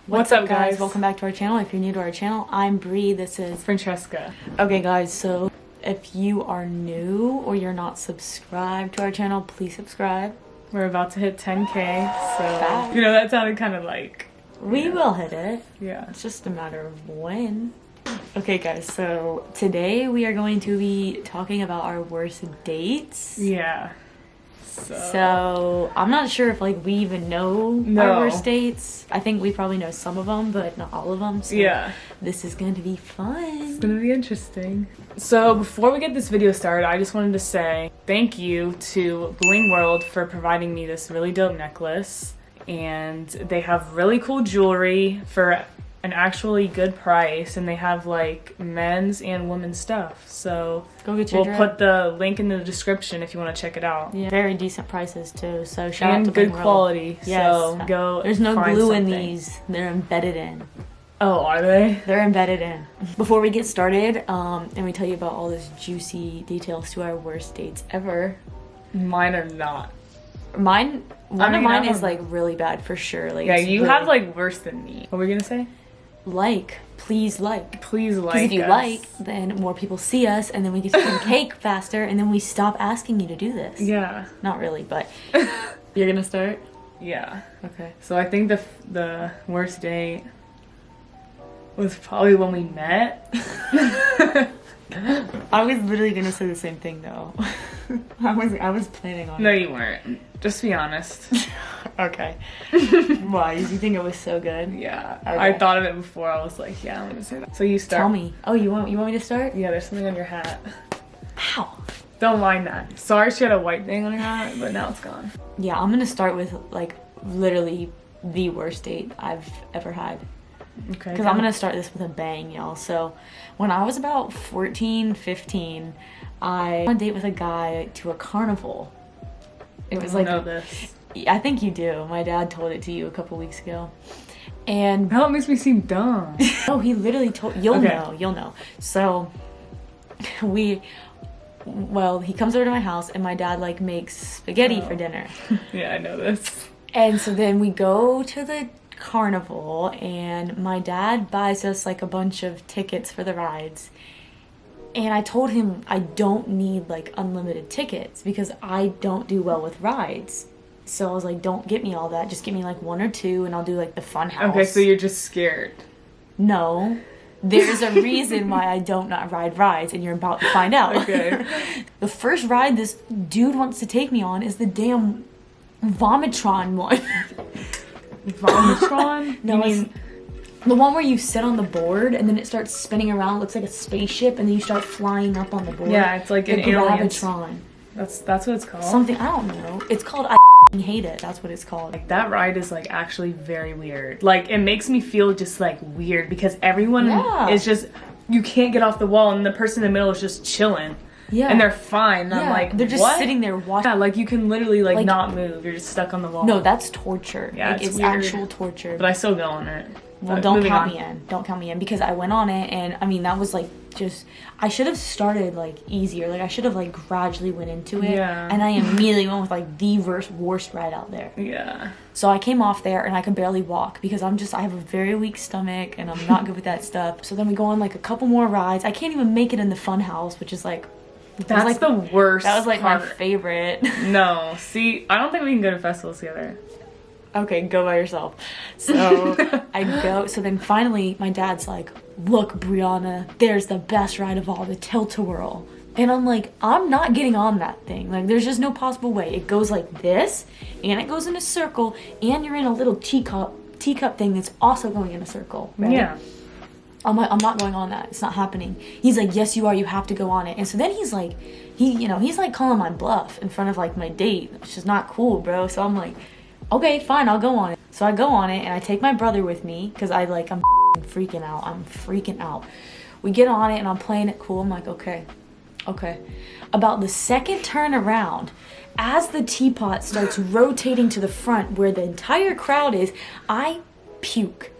What's up, guys? Welcome back to our channel. If you're new to our channel, I'm Bree. This is Francesca. Okay, guys, so if you are new or you're not subscribed to our channel, please subscribe. We're about to hit 10K, so Bye. you know that sounded kind of like We will hit it. Yeah. It's just a matter of when. Okay, guys, so today we are going to be talking about our worst dates. Yeah. So I'm not sure if like we even know our worst dates. I think we probably know some of them, but not all of them. So yeah, this is going to be fun. It's going to be interesting. So before we get this video started, I just wanted to say thank you to Bling World for providing me this really dope necklace. And they have really cool jewelry for an actually good price, and they have like men's and women's stuff. So go get your we'll put the link in the description if you want to check it out. Yeah, very decent prices too. So shout out to good Bling quality. World. Yes. So go. There's no find glue something. in these. They're embedded in. Oh, are they? They're embedded in. Before we get started, and we tell you about all this juicy details to our worst dates ever. Mine are not. One of mine is like really bad for sure. Like, yeah, you really, have like worse than me. What were we gonna say? Please like. Please like. Because if you us. like, then more people see us, and then we get to eat cake faster, and then we stop asking you to do this. Yeah. Not really, but you're gonna start. Yeah. Okay. So I think the worst date was probably when we met. I was literally gonna say the same thing though. I was planning on No, it. you weren't. Just be honest. Okay. Why? Did you think it was so good? Yeah. Okay. I thought of it before. I was like, yeah, I'm gonna say that. So you start. Tell me. Oh, you want me to start? Yeah, there's something on your hat. Ow. Don't mind that. Sorry she had a white thing on her hat, but now it's gone. Yeah, I'm gonna start with like literally the worst date I've ever had. Okay. Because I'm gonna start this with a bang, y'all. So when I was about 14, 15, I went on a date with a guy to a carnival. It was like, I know this. I think you do. My dad told it to you a couple weeks ago. And Now it makes me seem dumb. oh, he literally told, you'll Okay. know. So he comes over to my house and my dad like makes spaghetti for dinner. Yeah, I know this. And so then we go to the carnival and my dad buys us like a bunch of tickets for the rides. And I told him I don't need like unlimited tickets because I don't do well with rides. So I was like, don't get me all that. Just give me like one or two and I'll do like the fun house. Okay, so you're just scared. No. There's a reason why I don't not ride rides and you're about to find out. Okay. The first ride this dude wants to take me on is the damn Vomitron one. Vomitron? No, it's the one where you sit on the board and then it starts spinning around. It looks like a spaceship and then you start flying up on the board. Yeah, it's like the an alien. Gravitron. That's what it's called. Something, I don't know. It's called I hate it. That's what it's called. Like that ride is like actually very weird. Like it makes me feel just like weird because everyone is just, you can't get off the wall and the person in the middle is just chilling. Yeah. And they're fine. And I'm Yeah, like, they're just what? sitting there watching. Yeah, like you can literally like Like- not move. You're just stuck on the wall. No, that's torture. Yeah, like, it's it's weird. actual torture. But I still go on it. Well, But don't moving count on. me in. Don't count me in because I went on it and I mean that was like just I should have started like easier. Like I should have like gradually went into it. Yeah. And I immediately went with like the worst ride out there. Yeah. So I came off there and I could barely walk because I have a very weak stomach and I'm not good with that stuff. So then we go on like a couple more rides. I can't even make it in the fun house, which is like That's like the worst. that was like my part. favorite. No, see, I don't think we can go to festivals together. Okay, go by yourself. So I go. So then finally, my dad's like, "Look, Brianna, there's the best ride of all, the tilt-a-whirl." And I'm like, I'm not getting on that thing. Like, there's just no possible way. It goes like this, and it goes in a circle, and you're in a little teacup thing that's also going in a circle. Right? Yeah. I'm like, I'm not going on that. It's not happening. He's like, yes, you are. You have to go on it. And so then he's like, he's like calling my bluff in front of like my date, which is not cool, bro. So I'm like, okay, fine, I'll go on it. So I go on it and I take my brother with me because I'm freaking out. I'm freaking out. We get on it and I'm playing it cool. I'm like, okay. About the second turn around, as the teapot starts rotating to the front where the entire crowd is, I puke.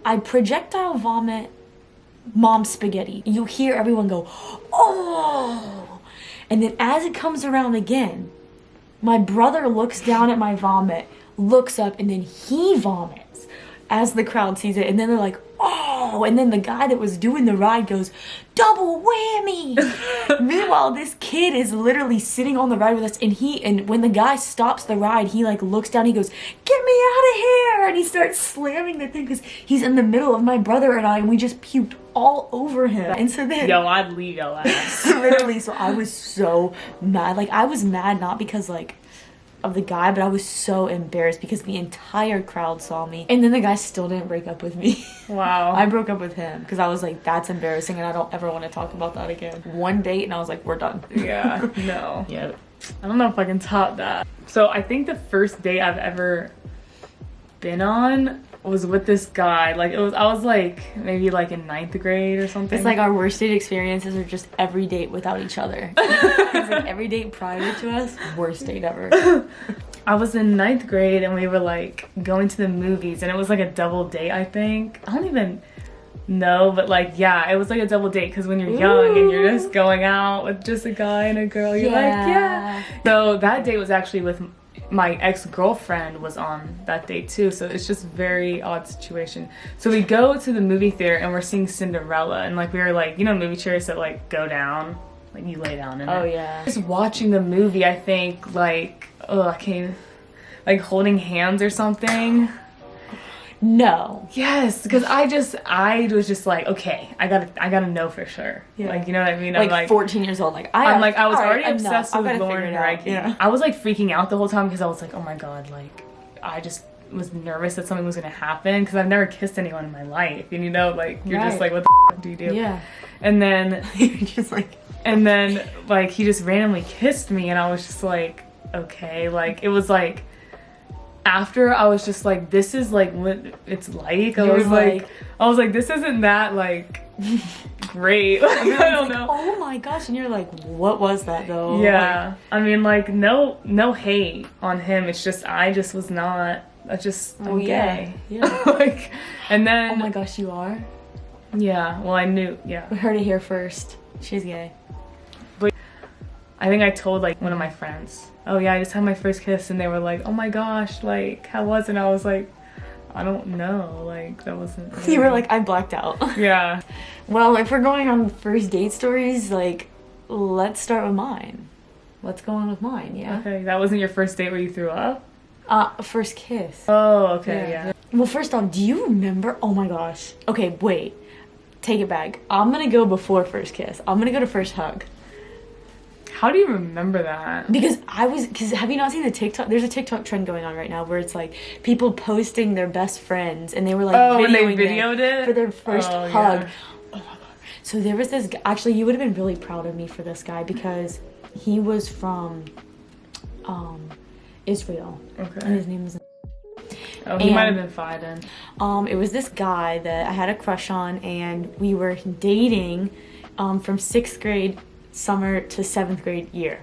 I projectile vomit mom spaghetti. You hear everyone go, oh! And then as it comes around again, my brother looks down at my vomit, looks up, and then he vomits. as the crowd sees it, and then they're like, oh, and then the guy that was doing the ride goes, double whammy. Meanwhile, this kid is literally sitting on the ride with us, and when the guy stops the ride, he like looks down, he goes, get me out of here, and he starts slamming the thing because he's in the middle of my brother and I, and we just puked all over him. And so then, yo, I'd leave your ass. literally, so I was so mad. Like, I was mad not because like of the guy, but I was so embarrassed because the entire crowd saw me, and then the guy still didn't break up with me. Wow. I broke up with him because I was like, that's embarrassing, and I don't ever want to talk about that again. One date, and I was like, we're done. Yeah. No. Yeah. I don't know if I can top that. So I think the first date I've ever been on was with this guy. Like, I was like maybe like in 9th grade or something. It's like our worst date experiences are just every date without each other. It's like every date prior to us, worst date ever. I was in 9th grade and we were like going to the movies, and it was like a double date, I think. I don't even know, but like, yeah, it was like a double date because when you're young and you're just going out with just a guy and a girl, you're like, yeah. So that date was actually with my ex-girlfriend was on that date too, so it's just very odd situation. So we go to the movie theater and we're seeing Cinderella, and like we were like, you know, movie chairs that like go down, like you lay down in it. Oh yeah. Just watching the movie, I think like, oh, I can't, like holding hands or something. No. Yes, because I was just like, okay, I gotta know for sure. Yeah. Like, you know what I mean? Like, I'm like 14 years old. Like I was already right, obsessed with Lauren Reiki. Yeah. I was like freaking out the whole time because I was like, oh my god, like I just was nervous that something was gonna happen because I've never kissed anyone in my life, and you know, like you're just like, what the f do you do? Yeah. And then You're just like, and then like he just randomly kissed me, and I was just like, okay, like it was like. After I was just like, this is like what it's like. I was like, this isn't that like great. Like, I don't know. Oh my gosh, and you're like, what was that though? Yeah, like, I mean, like no hate on him. It's just I'm gay. Yeah. Like, and then oh my gosh, you are? Yeah. Well, I knew. Yeah. We heard it here first. She's gay. But I think I told like one of my friends. Oh yeah, I just had my first kiss, and they were like, oh my gosh, like how was it? And I was like, I don't know, like that wasn't really... You were like, I blacked out. Yeah. Well, if we're going on first date stories, like let's start with mine. Let's go on with mine. Yeah. Okay, that wasn't your first date where you threw up? First kiss. Oh, okay. Yeah. Well, first off, do you remember? Oh my gosh. Okay, wait, take it back. I'm gonna go before first kiss. I'm gonna go to first hug. How do you remember that? Because have you not seen the TikTok? There's a TikTok trend going on right now where it's like people posting their best friends, and they were like, oh, when they videoed it for their first hug. Yeah. Oh my god! So there was this guy. Actually, you would have been really proud of me for this guy because he was from Israel. Okay. And his name was. Oh, he might have been 5 then. It was this guy that I had a crush on, and we were dating from 6th grade summer to 7th grade year.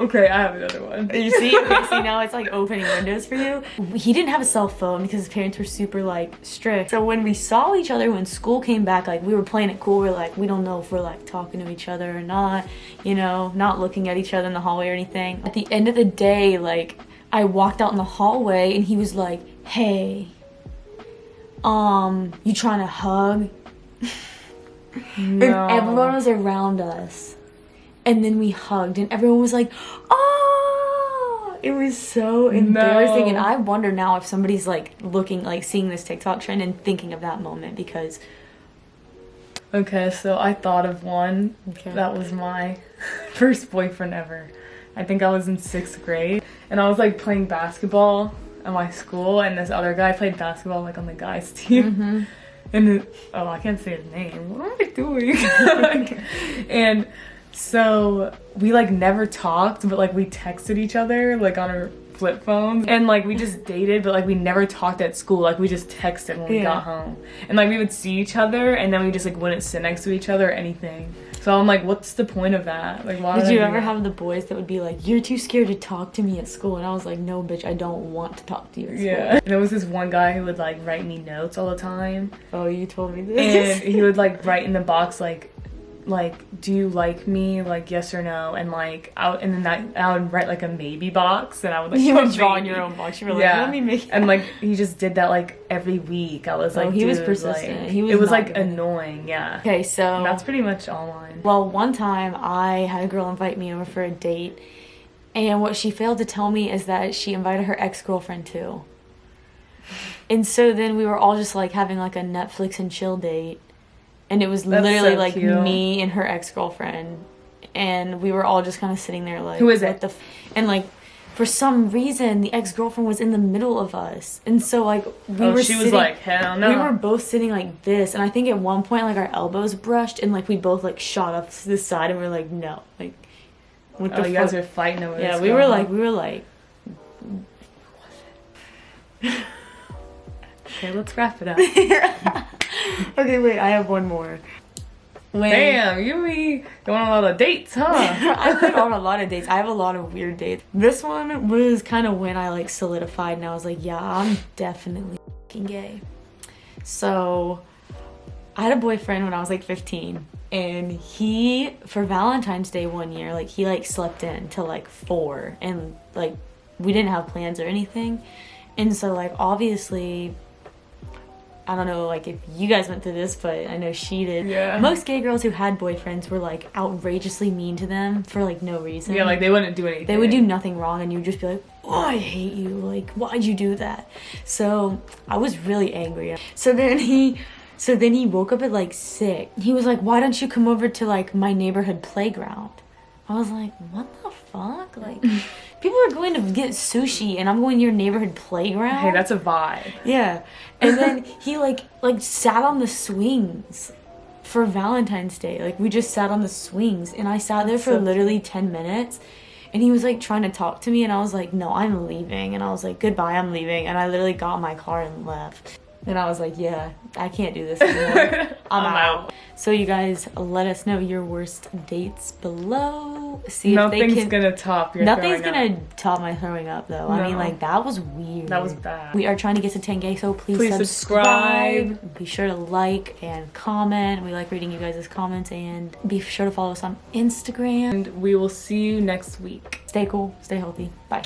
Okay, I have another one. You see? Okay, see, now it's like opening windows for you. He didn't have a cell phone because his parents were super like strict. So when we saw each other when school came back, like we were playing it cool. We're like, we don't know if we're like talking to each other or not, you know, not looking at each other in the hallway or anything. At the end of the day, like I walked out in the hallway and he was like, hey, you trying to hug? No. And everyone was around us, and then we hugged, and everyone was like, oh, it was so embarrassing. No. And I wonder now if somebody's like looking, like seeing this TikTok trend and thinking of that moment because okay, so I thought of one. Okay. That was my first boyfriend ever. I think I was in 6th grade, and I was like playing basketball at my school, and this other guy played basketball like on the guys team. And I can't say his name. What am I doing? And so we like never talked, but like we texted each other like on our flip phones, and like we just dated, but like we never talked at school. Like we just texted when we got home, and like we would see each other, and then we just like wouldn't sit next to each other or anything. So I'm like, what's the point of that? Like, why did you ever have the boys that would be like, you're too scared to talk to me at school? And I was like, no, bitch, I don't want to talk to you at school. Yeah. And there was this one guy who would like write me notes all the time. Oh, you told me this. And he would like write in the box like like, do you like me, like yes or no, and like and then I would write like a maybe box, and I would like You put would draw in maybe. your own box. You were like, Yeah. let me make that. And like he just did that like every week. I was like, he was dude, persistent. like, He was it was not like doing it. annoying. Yeah. Okay, so That's pretty much all mine. well, one time I had a girl invite me over for a date, and what she failed to tell me is that she invited her ex-girlfriend too. And so then we were all just like having like a Netflix and chill date, and it was That's literally so like cute. me and her ex-girlfriend, and we were all just kind of sitting there like, Who is what it? the and like for some reason the ex-girlfriend was in the middle of us, and so like we were she was sitting, like, hell no. we were both sitting like this, and I think at one point like our elbows brushed, and like we both like shot up to the side, and we were like, no, like what Oh, the you fuck? guys are fighting over Yeah, this. we girl, were huh? like Okay, let's wrap it up. okay, wait, I have one more. When Damn, you be going on a lot of dates, huh? I've been on a lot of dates. I have a lot of weird dates. This one was kind of when I like solidified, and I was like, yeah, I'm definitely fucking gay. So I had a boyfriend when I was like 15, and he, for Valentine's Day one year, like he like slept in till like 4, and like we didn't have plans or anything, and so like obviously, I don't know like if you guys went through this, but I know she did. Yeah. Most gay girls who had boyfriends were like outrageously mean to them for like no reason. Yeah, like they wouldn't do anything. They would do nothing wrong, and you'd just be like, oh, I hate you. Like, why'd you do that? So I was really angry. So then he woke up at like 6. He was like, why don't you come over to like my neighborhood playground? I was like, what the fuck? Like, people are going to get sushi, and I'm going to your neighborhood playground? Hey, that's a vibe. Yeah. And then he like sat on the swings for Valentine's Day. Like we just sat on the swings, and I sat there for so literally 10 minutes, and he was like trying to talk to me, and I was like, no, I'm leaving. And I was like, goodbye, I'm leaving. And I literally got in my car and left. And I was like, yeah, I can't do this anymore. I'm out. So you guys, let us know your worst dates below. See if they Nothing's can. gonna top your Nothing's throwing gonna top my throwing up though. I mean, No. like that was weird. That was bad. We are trying to get to 10K, so please Please subscribe. Be sure to like and comment. We like reading you guys' comments, and be sure to follow us on Instagram. And we will see you next week. Stay cool, stay healthy. Bye.